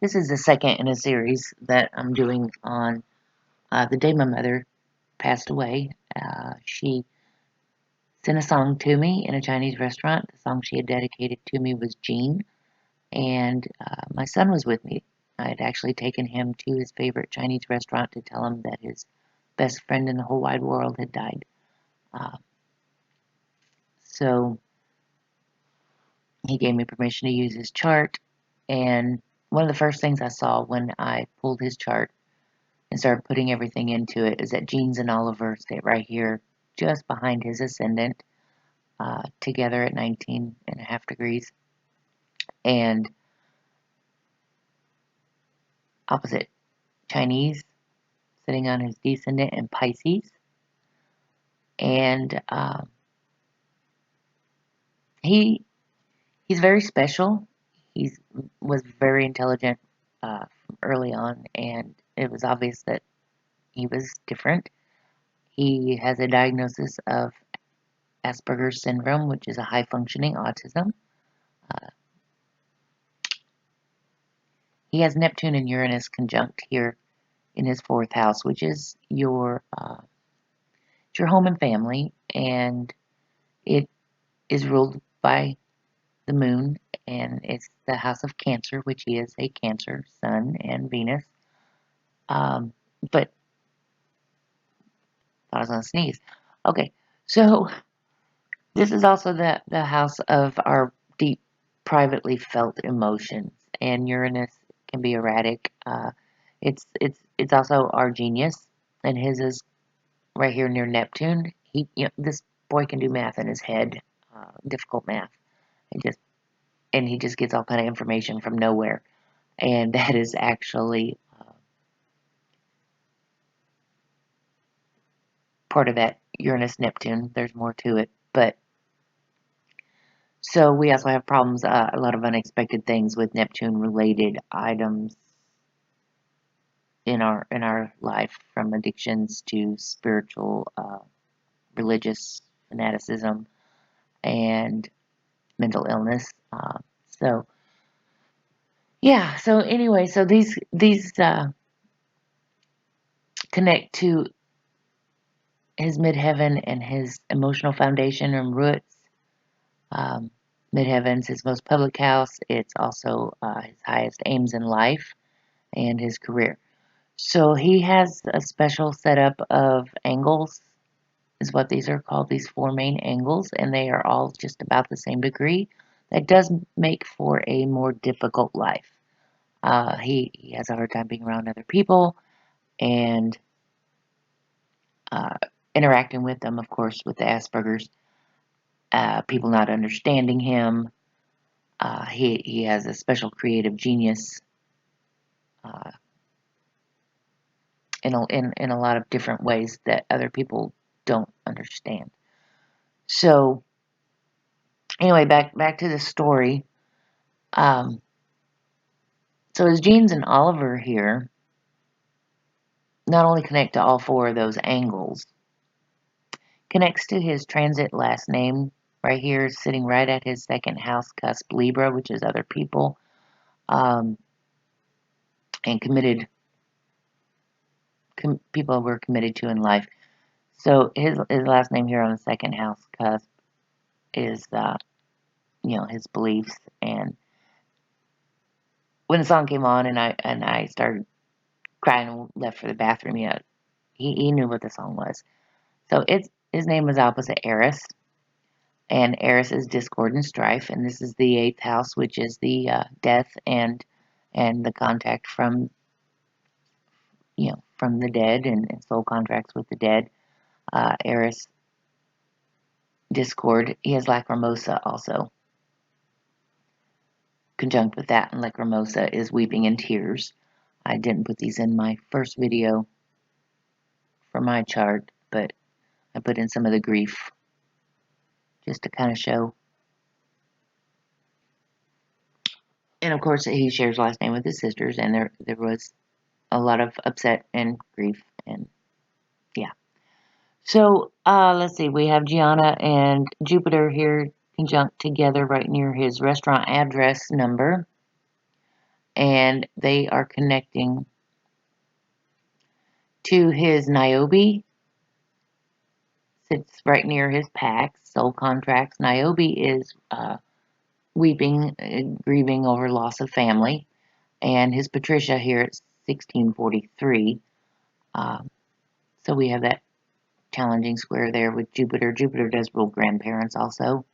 This is the second in a series that I'm doing on the day my mother passed away. She sent a song to me in a Chinese restaurant. The song she had dedicated to me was Jean, and my son was with me. I had actually taken him to his favorite Chinese restaurant to tell him that his best friend in the whole wide world had died. Uh, so he gave me permission to use his chart, and one of the first things I saw when I pulled his chart and started putting everything into it is that Jeans and Oliver sit right here just behind his ascendant, together at 19.5 degrees, and opposite Chinese sitting on his descendant in Pisces. And he he's very special. He was very intelligent from early on, and it was obvious that he was different. He has a diagnosis of Asperger's syndrome, which is a high functioning autism. Uh, he has Neptune and Uranus conjunct here in his fourth house, which is your home and family, and it is ruled by the moon, and it's the house of Cancer, which he is a Cancer Sun and Venus. Um, but I was gonna sneeze. Okay, so this is also the house of our deep, privately felt emotions, and Uranus can be erratic. It's also our genius, and his is right here near Neptune. This boy can do math in his head, difficult math. It just and he just gets all kind of information from nowhere, and that is actually part of that Uranus Neptune. There's more to it, but so we also have problems, a lot of unexpected things with Neptune related items in our life, from addictions to spiritual, religious fanaticism and mental illness. So yeah. So anyway, so these connect to his midheaven and his emotional foundation and roots. Um, Midheaven's his most public house. It's also his highest aims in life and his career. So he has a special setup of angles, is what these are called, these four main angles, and they are all just about the same degree. That does make for a more difficult life. He has a hard time being around other people and uh, interacting with them, of course, with the Asperger's, people not understanding him. He has a special creative genius uh, in a lot of different ways that other people don't understand. So anyway, back to the story. Um, so his Jeans and Oliver here not only connect to all four of those angles, connects to his transit last name right here, sitting right at his second house cusp Libra, which is other people, um, and people we're committed to in life. So his last name here on the second house cusp is his beliefs. And when the song came on and I started crying and left for the bathroom, he knew what the song was. So his name was opposite Eris, and Eris is discord and strife, and this is the eighth house, which is the death and the contact from the dead and soul contracts with the dead. Eris discord. He has lacrimosa also conjunct with that, and lacrimosa is weeping and tears. I didn't put these in my first video for my chart, but I put in some of the grief just to kind of show. And of course, he shares last name with his sisters, and there was a lot of upset and grief, and yeah. So let's see, we have Gianna and Jupiter here conjunct together right near his restaurant address number, and and they are connecting to his Niobe. Sits right near his Pax, soul contracts. Niobe is weeping, grieving over loss of family, and his Patricia here at 1643. Um, so we have that challenging square there with Jupiter. Jupiter does rule grandparents also,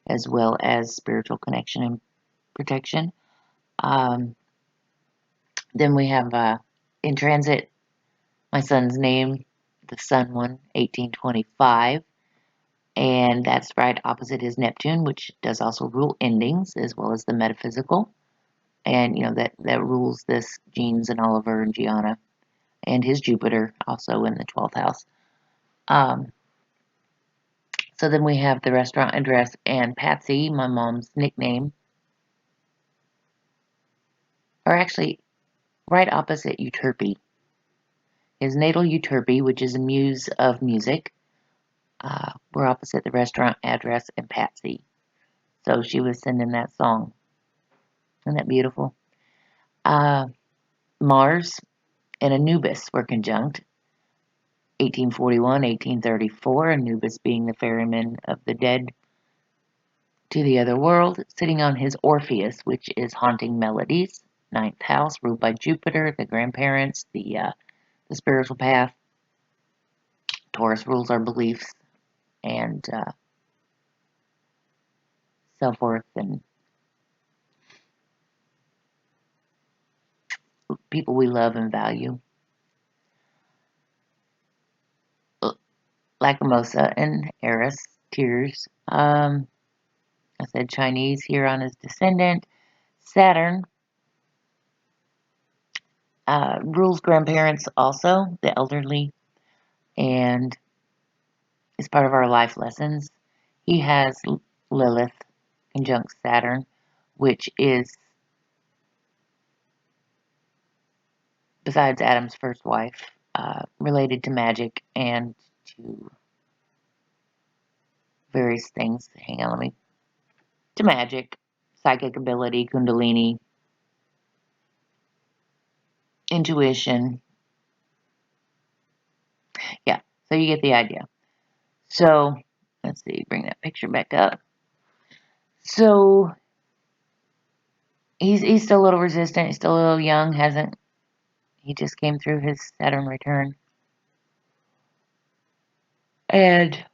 as well as spiritual connection and protection. Um, then we have in transit my son's name, the sun one, 1825. And that's right opposite his Neptune, which does also rule endings as well as the metaphysical. And, that rules this Jeans and Oliver and Gianna. And his Jupiter also in the 12th house. Um, so then we have the restaurant address and Patsy, my mom's nickname, are actually right opposite Euterpe. His natal Euterpe, which is a muse of music, we're opposite the restaurant address and Patsy. So she was sending that song. Isn't that beautiful? Mars and Anubis were conjunct. 1841, 1834, Anubis being the ferryman of the dead to the other world, sitting on his Orpheus, which is haunting melodies. Ninth house, ruled by Jupiter, the grandparents, the spiritual path. Taurus rules our beliefs and self-worth and people we love and value. Lacrimosa and Eris, tears. I said Chinese here on his descendant. Saturn rules grandparents also, the elderly, and is part of our life lessons. He has Lilith conjunct Saturn, which is, besides Adam's first wife, related to magic and to various things. Hang on, to magic, psychic ability, kundalini, intuition. Yeah, so you get the idea. So, let's see, bring that picture back up. So, he's still a little resistant, he's still a little young, he just came through his Saturn return. And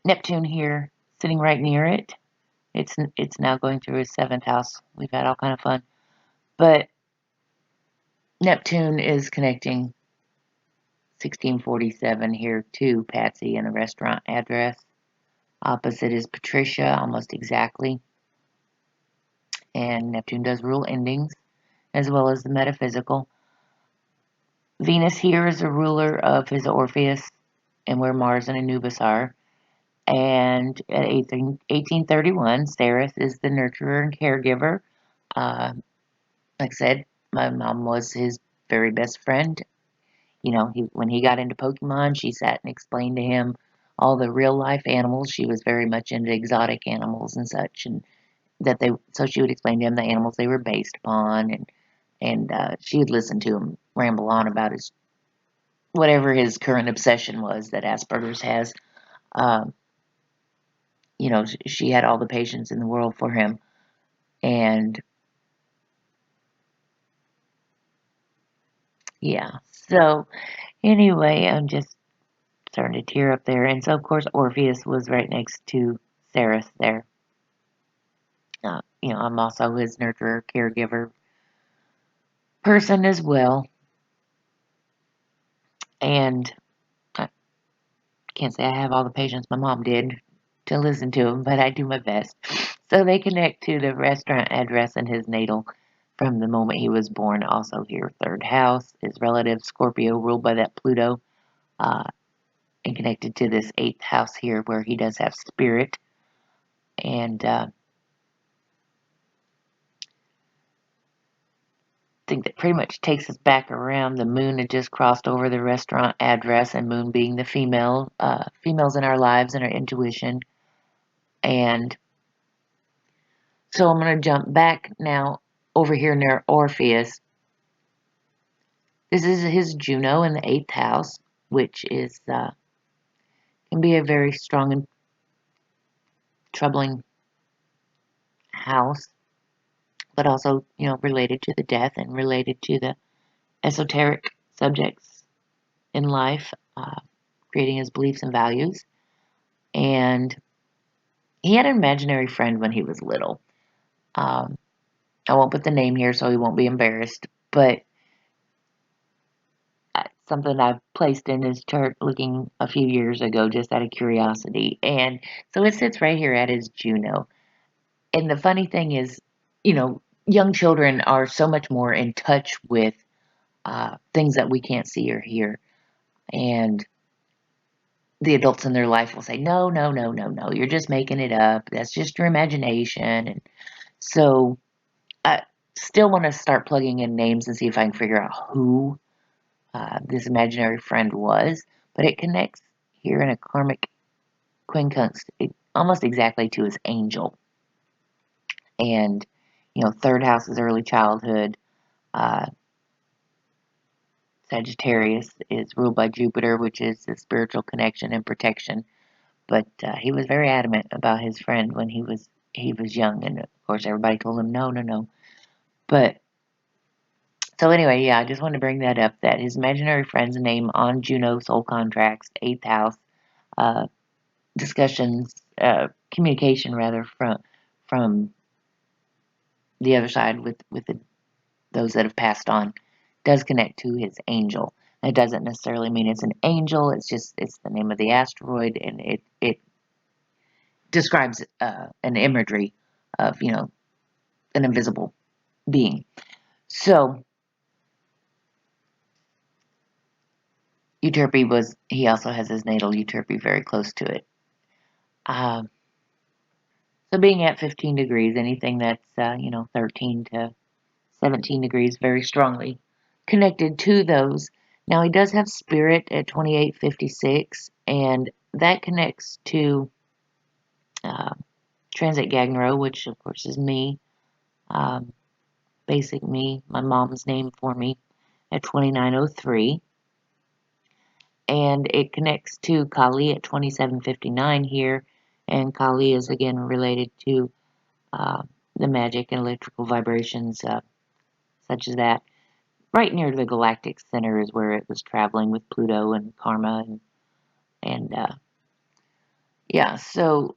Neptune here, sitting right near it. It's now going through his 7th house. We've had all kind of fun. But Neptune is connecting 1647 here to Patsy and the restaurant address. Opposite is Patricia, almost exactly. And Neptune does rule endings, as well as the metaphysical. Venus here is a ruler of his Orpheus, and where Mars and Anubis are. And at 1831, Ceres is the nurturer and caregiver. Like I said, my mom was his very best friend. When he got into Pokemon, she sat and explained to him all the real life animals. She was very much into exotic animals and such, and so she would explain to him the animals they were based upon, and she would listen to him ramble on about whatever his current obsession was that Asperger's has. Um, she had all the patience in the world for him, and yeah. So anyway, I'm just starting to tear up there. And so, of course, Orpheus was right next to Ceres there. I'm also his nurturer, caregiver person as well. And I can't say I have all the patience my mom did to listen to him, but I do my best. So they connect to the restaurant address and his natal from the moment he was born. Also here, 3rd house, his relative Scorpio, ruled by that Pluto, uh, and connected to this 8th house here where he does have spirit. And think that pretty much takes us back around. The moon had just crossed over the restaurant address, and moon being the females in our lives and our intuition. And so I'm going to jump back now over here near Orpheus, this is his Juno in the 8th house, which is can be a very strong and troubling house, but also, related to the death and related to the esoteric subjects in life, creating his beliefs and values. And he had an imaginary friend when he was little. Um, I won't put the name here so he won't be embarrassed, but something I placed in his chart looking a few years ago just out of curiosity. And so it sits right here at his Juno. And the funny thing is, young children are so much more in touch with things that we can't see or hear. And the adults in their life will say, no, no, no, no, no, you're just making it up. That's just your imagination. And so I still want to start plugging in names and see if I can figure out who this imaginary friend was. But it connects here in a karmic quincunx almost exactly to his angel. And, third house is early childhood. Uh, Sagittarius is ruled by Jupiter, which is the spiritual connection and protection. But he was very adamant about his friend when he was young, and of course everybody told him no, no, no. But so anyway, yeah, I just wanted to bring that up. That his imaginary friend's name on Juno soul contracts, 8th house, uh, discussions, communication rather from the other side with those that have passed on, does connect to his angel. It doesn't necessarily mean it's an angel. It's the name of the asteroid, and it describes an imagery of an invisible being. So Euterpe he also has his natal Euterpe very close to it. Um, so being at 15 degrees, anything that's 13 to 17 degrees, very strongly connected to those. Now he does have spirit at 2856, and that connects to uh, transit Gagnero, which of course is me, um, basic me, my mom's name for me, at 2903. And it connects to Kali at 2759 here, and Kali is again related to uh, the magic and electrical vibrations such as that. Right near the galactic center is where it was traveling with Pluto and Karma and yeah. So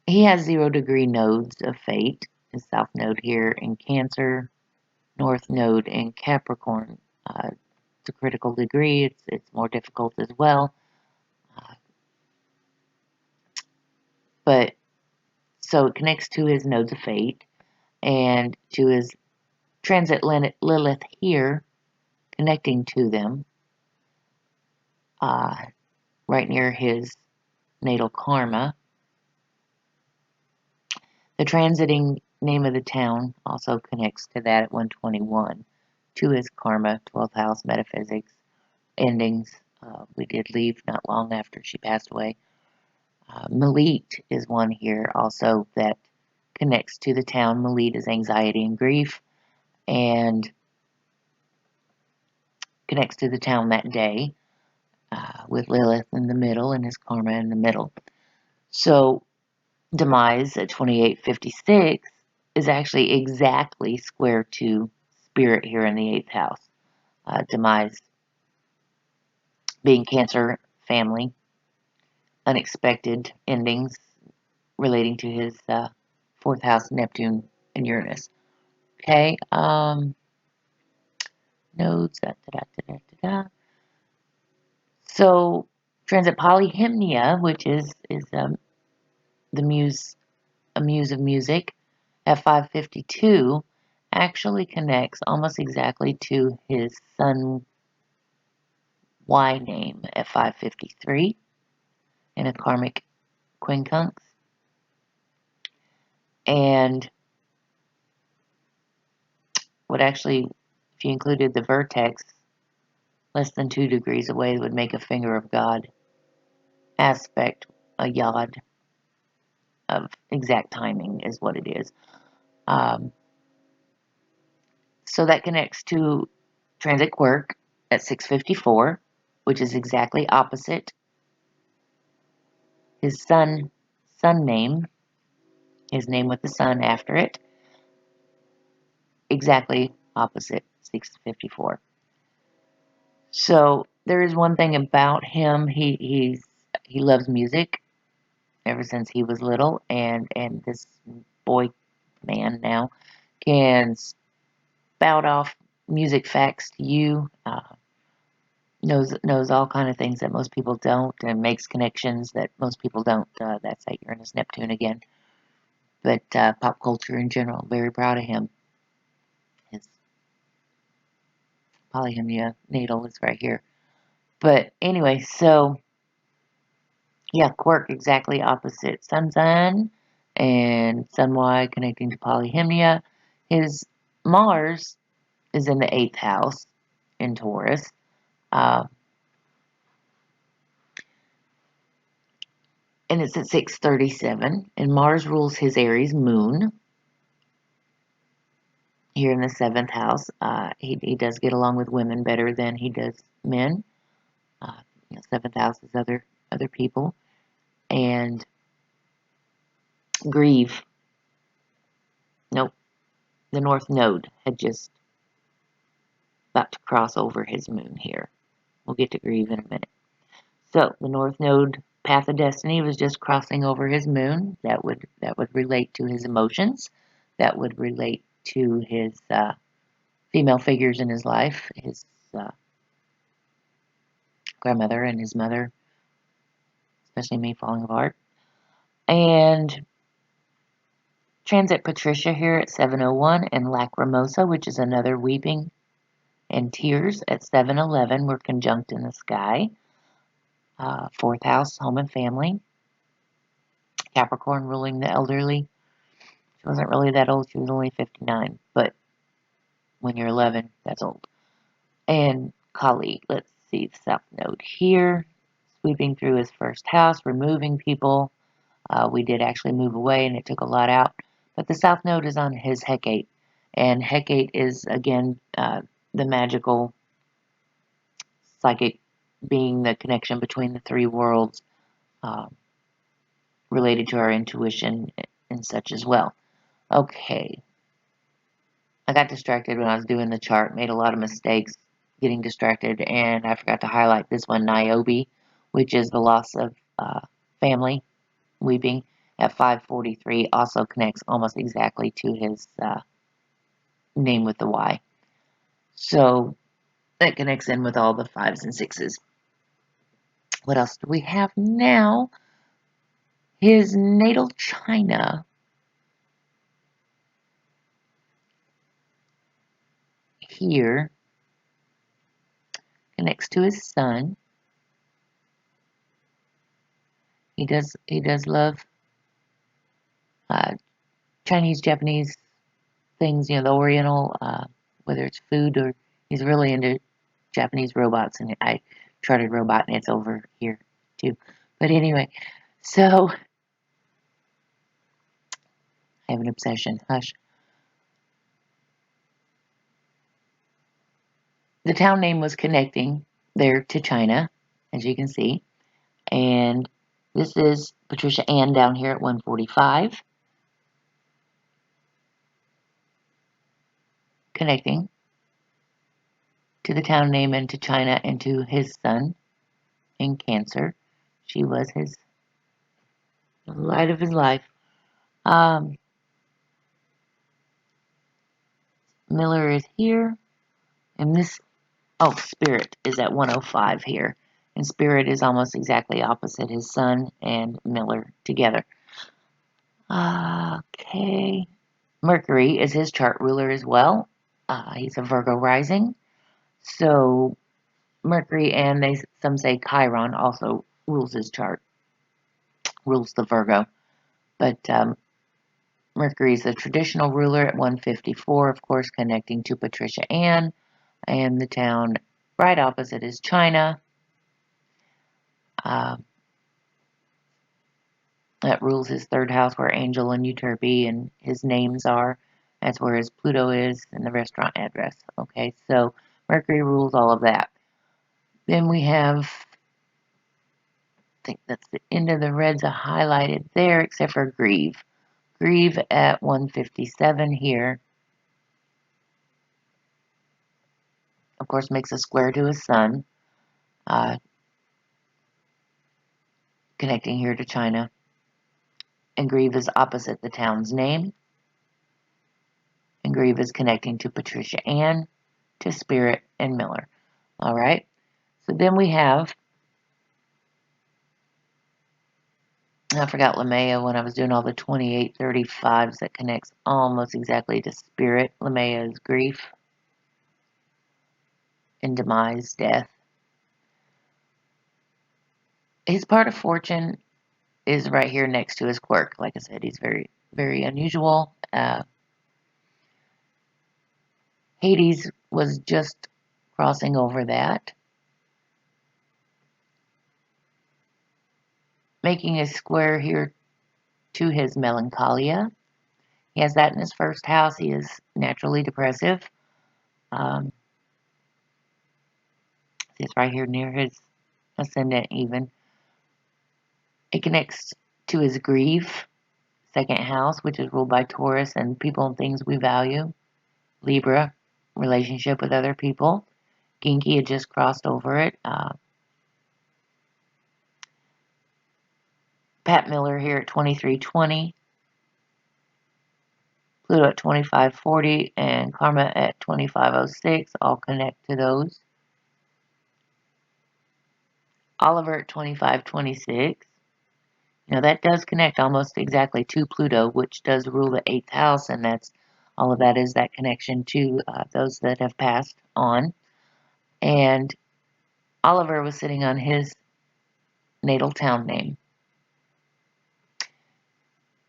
he has 0 degree nodes of fate. His south node here in Cancer, north node in Capricorn. It's a critical degree. It's more difficult as well, but so it connects to his nodes of fate and to his transit Lilith here, connecting to them uh, right near his natal Karma. The transiting name of the town also connects to that at 121, to his Karma, 12th house metaphysics, endings. We did leave not long after she passed away. Malit is one here also that connects to the town. Malit is anxiety and grief, and connects to the town that day, with Lilith in the middle and his Karma in the middle. So demise at 2856 is actually exactly square to spirit here in the 8th house. Demise being Cancer, family, unexpected endings relating to his 4th house, Neptune and Uranus. Okay, nodes. Da, da, da, da, da, da. So transit Polyhymnia, which is the muse, a muse of music, at 552, actually connects almost exactly to his Sun Y name at 553 in a karmic quincunx. And would actually, if you included the vertex, less than 2 degrees away, would make a finger of God aspect, a yod. of exact timing is what it is. Um, so that connects to transit Quirk at 6:54, which is exactly opposite his sun name, his name with the sun after it, exactly opposite 6:54. So there is one thing about him. He loves music ever since he was little, and this boy man now can spout off music facts to you. Knows all kind of things that most people don't, and makes connections that most people don't. That's like Uranus Neptune again. But pop culture in general, very proud of him. His polyhymnia natal is right here. But anyway, so yeah, Quirk exactly opposite Sun Sun and Sun Y connecting to polyhymnia. His Mars is in the eighth house in Taurus. Uh, and it's at 6:37. And Mars rules his Aries moon here in the seventh house. He does get along with women better than he does men. Uh, seventh house is other people. And grieve. Nope. The North Node had just about to cross over his moon here. We'll get to grieve in a minute. So the North Node path of destiny was just crossing over his moon. That would relate to his emotions. That would relate to his female figures in his life, his uh, grandmother and his mother, especially me falling apart. And transit Patricia here at 7:01 and Lacrimosa, which is another weeping and tears at 7:11 were conjunct in the sky. Fourth house, home and family. Capricorn ruling the elderly. She wasn't really that old. She was only 59. But when you're 11, that's old. And Kali, let's see the South Node here. Sweeping through his first house, removing people. We did actually move away and it took a lot out. But the South Node is on his Hecate. And Hecate is, again, the magical psychic being, the connection between the three worlds, uh, related to our intuition and such as well. Okay, I got distracted when I was doing the chart, made a lot of mistakes getting distracted, and I forgot to highlight this one, Niobe, which is the loss of family, weeping, at 5:43, also connects almost exactly to his name with the Y. So that connects in with all the fives and sixes. What else do we have now? His natal China here connects to his sun. He does love uh, Chinese, Japanese things, the Oriental, whether it's food or he's really into Japanese robots. And I charted robot, and it's over here too. But anyway, so I have an obsession. Hush. The town name was connecting there to China, as you can see, and this is Patricia Ann down here at 145, connecting to the town name and to China and to his son in Cancer. She was his light of his life. Um, Miller is here, and this, oh, Spirit is at 105 here. And Spirit is almost exactly opposite his son and Miller together. Okay. Mercury is his chart ruler as well. He's a Virgo rising. So Mercury, and some say Chiron also rules his chart, rules the Virgo. But Mercury is the traditional ruler at 154, of course, connecting to Patricia Ann. And the town right opposite is China. Uh, That rules his third house where Angel and Euterpe and his names are. That's where his Pluto is and the restaurant address. Okay, so Mercury rules all of that. Then we have, I think that's the end of the reds are highlighted there, except for Grieve. Grieve at 157 here, of course, makes a square to his sun, connecting here to China. And Grieve is opposite the town's name. And Grieve is connecting to Patricia Ann, to Spirit, and Miller. All right. So then we have, I forgot Lamea when I was doing all the 2835s that connects almost exactly to Spirit. Lamea is grief and demise, death. His part of fortune is right here next to his quirk. Like I said, he's very, very unusual. Hades was just crossing over that, making a square here to his melancholia. He has that in his first house. He is naturally depressive. Um, it's right here near his ascendant even. It connects to his grief, second house, which is ruled by Taurus and people and things we value. Libra, relationship with other people. Genki had just crossed over it. Pat Miller here at 2320. Pluto at 2540 and Karma at 2506 all connect to those. Oliver at 2526. That does connect almost exactly to Pluto, which does rule the 8th house, and that's all of that is that connection to those that have passed on. And Oliver was sitting on his natal town name.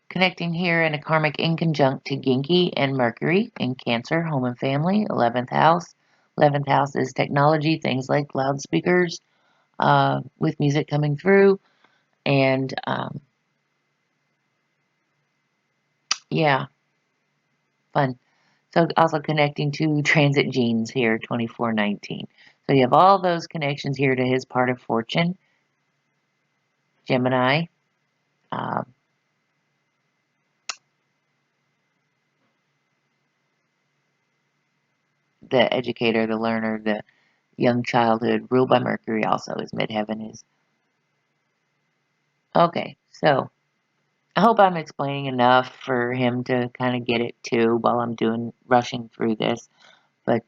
Connecting here in a karmic inconjunct to Genki and Mercury in Cancer, home and family, 11th house. 11th house is technology, things like loudspeakers with music coming through. And yeah, fun. So also connecting to transit genes here, 2419. So you have all those connections here to his part of fortune. Gemini. Uh, the educator, the learner, the young childhood, ruled by Mercury also is midheaven is. Okay, so I hope I'm explaining enough for him to kind of get it too while I'm rushing through this. But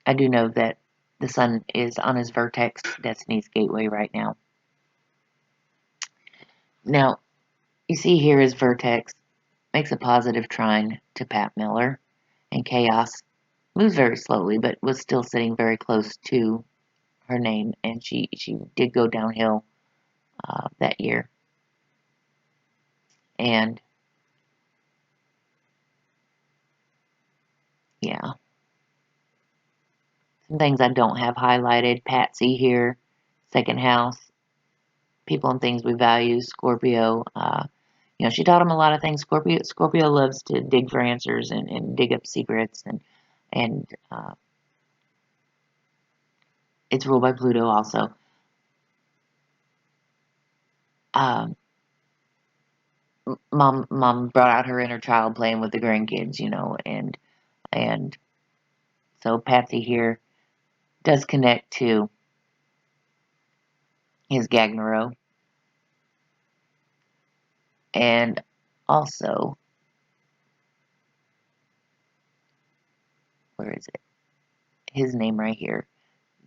I do know that the sun is on his vertex, Destiny's Gateway right now. Now, you see here his vertex makes a positive trine to Pat Miller, and Chaos moves very slowly, but was still sitting very close to her name, and she did go downhill that year. And yeah, some things I don't have highlighted. Patsy here, second house, people and things we value. Scorpio, she taught him a lot of things. Scorpio loves to dig for answers and dig up secrets, and it's ruled by Pluto also. Um, mom brought out her inner child playing with the grandkids, and so Patsy here does connect to his Gagnero, and also, where is it? His name right here,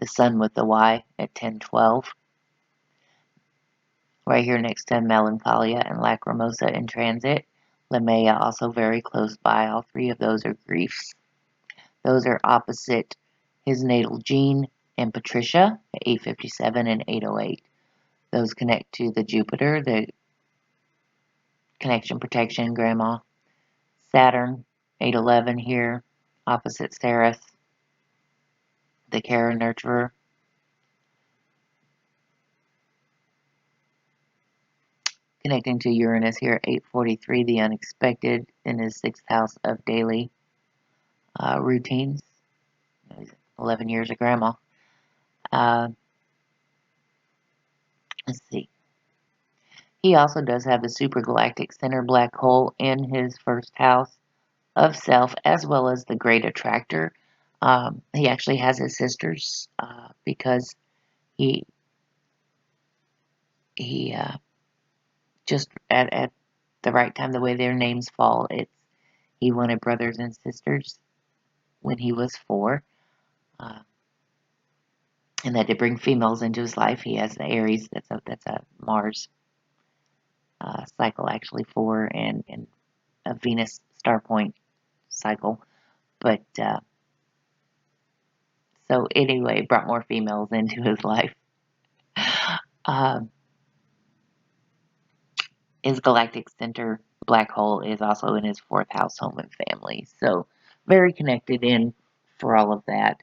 the sun with the Y at 1012, right here next to Melancholia and Lacrimosa in transit. Lamea also very close by. All three of those are griefs. Those are opposite his natal Gene and Patricia at 857 and 808. Those connect to the Jupiter, the connection protection, grandma. Saturn, 811 here, opposite Ceres, the care and nurturer. connecting to Uranus here at 8:43, the unexpected, in his 6th house of daily routines. 11 years of grandma. Uh, let's see. He also does have the supergalactic center black hole in his 1st house of self, as well as the great attractor. He actually has his sisters because he just at the right time, the way their names fall, he wanted brothers and sisters when he was 4, uh, and that did bring females into his life. He has the Aries, that's a Mars cycle actually 4, and a Venus star point cycle, but so anyway, it brought more females into his life. Um, his galactic center black hole is also in his 4th house, home and family. So very connected in for all of that.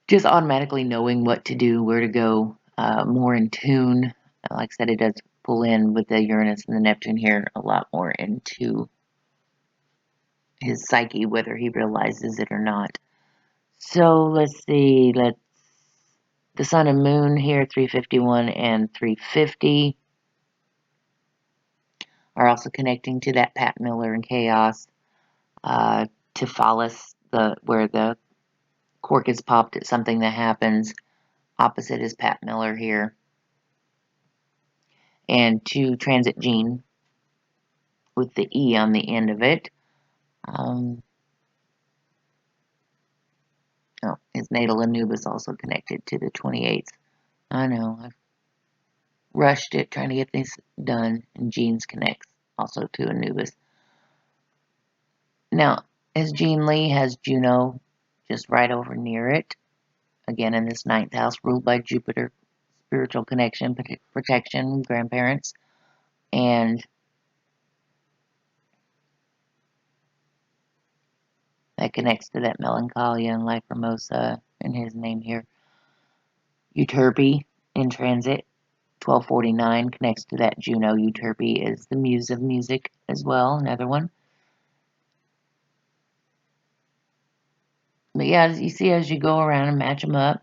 Just automatically knowing what to do, where to go, more in tune. Like I said, it does pull in with the Uranus and the Neptune here a lot more into his psyche, whether he realizes it or not. So let's see. The Sun and Moon here, 351 and 350, are also connecting to that Pat Miller and chaos. To Phallus, where the cork is popped at something that happens. Opposite is Pat Miller here. And to Transit Gene with the E on the end of it. His natal Anubis also connected to the 28th. I know, I've rushed it trying to get this done, and Gene's connects also to Anubis. Now, his Gene Lee has Juno just right over near it. Again, in this 9th house, ruled by Jupiter, spiritual connection, protection, grandparents, and that connects to that Melancholia and Lacrimosa in his name here. Euterpe in transit, 1249, connects to that Juno. Euterpe is the muse of music as well, another one. But yeah, as you see, as you go around and match them up,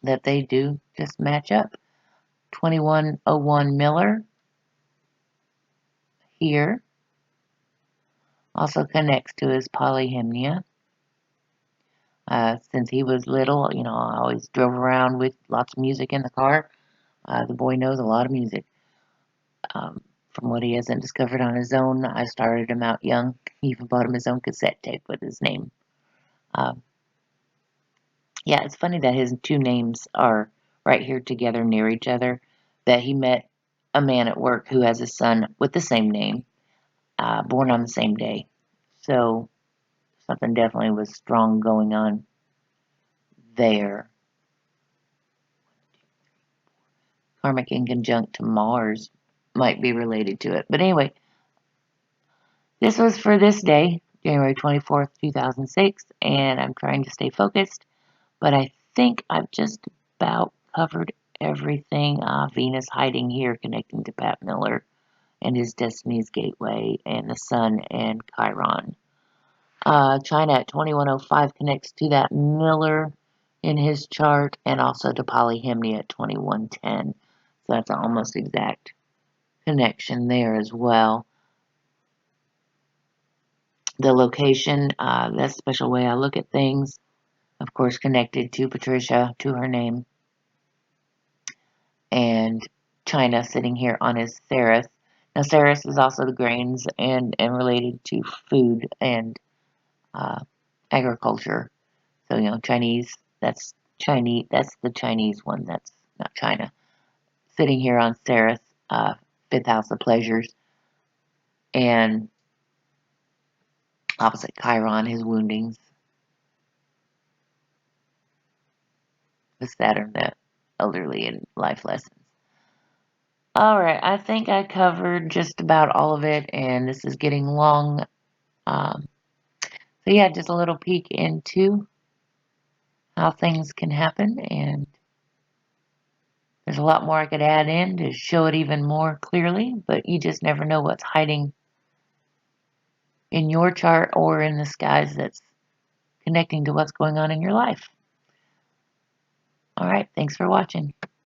that they do just match up. 2101 Miller here also connects to his polyhymnia. Since he was little, I always drove around with lots of music in the car. The boy knows a lot of music. From what he hasn't discovered on his own, I started him out young. He even bought him his own cassette tape with his name. Yeah, it's funny that his 2 names are right here together near each other. That he met a man at work who has a son with the same name, born on the same day. So something definitely was strong going on there. Karmic in conjunct to Mars might be related to it. But anyway, this was for this day, January 24th, 2006, and I'm trying to stay focused, but I think I've just about covered everything. Venus hiding here, connecting to Pat Miller and his Destiny's Gateway, and the Sun and Chiron. China at 2105 connects to that Miller in his chart, and also to polyhymnia at 2110. So that's an almost exact connection there as well. The location, that's a special way I look at things. Of course, connected to Patricia, to her name. And China sitting here on his Ceres. Now, Ceres is also the grains and related to food and agriculture. So, Chinese, that's Chinese, that's the Chinese one, that's not China. Sitting here on Ceres, 5th house of pleasures, and opposite Chiron, his woundings. The Saturn, the elderly and life lessons. Alright, I think I covered just about all of it, and this is getting long. So yeah, just a little peek into how things can happen, and There's a lot more I could add in to show it even more clearly, but you just never know what's hiding in your chart or in the skies that's connecting to what's going on in your life. All right, thanks for watching.